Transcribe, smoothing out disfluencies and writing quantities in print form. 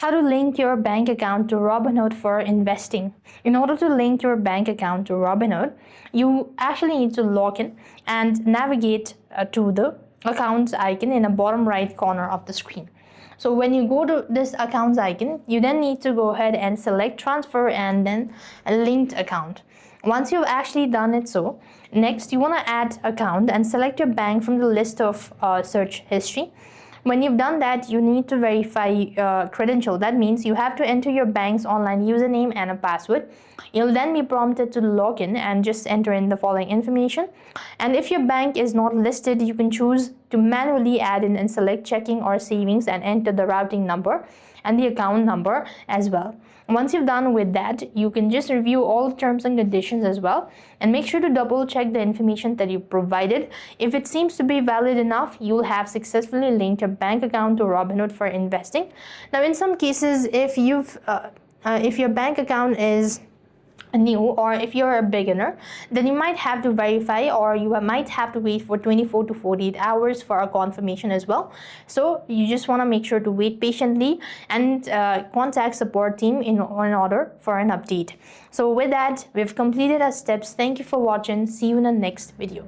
How to link your bank account to Robinhood for investing. In order to link your bank account to Robinhood, you actually need to log in and navigate to the accounts icon in the bottom right corner of the screen. So when you go to this accounts icon, you then need to go ahead and select transfer and then a linked account. Once you've actually done it, so next you want to add account and select your bank from the list of search history. When you've done that, you need to verify credential. That means you have to enter your bank's online username and a password. You'll then be prompted to log in and just enter in the following information. And if your bank is not listed, you can choose to manually add in and select checking or savings and enter the routing number and the account number as well. Once you've done with that, you can just review all the terms and conditions as well and make sure to double check the information that you provided. If it seems to be valid enough, you'll have successfully linked your bank account to Robinhood for investing. Now, in some cases, if your bank account is new or if you're a beginner, then you might have to verify or you might have to wait for 24 to 48 hours for a confirmation as well. So you just want to make sure to wait patiently and contact support team in order for an update. So with that, we've completed our steps. Thank you for watching. See you in the next video.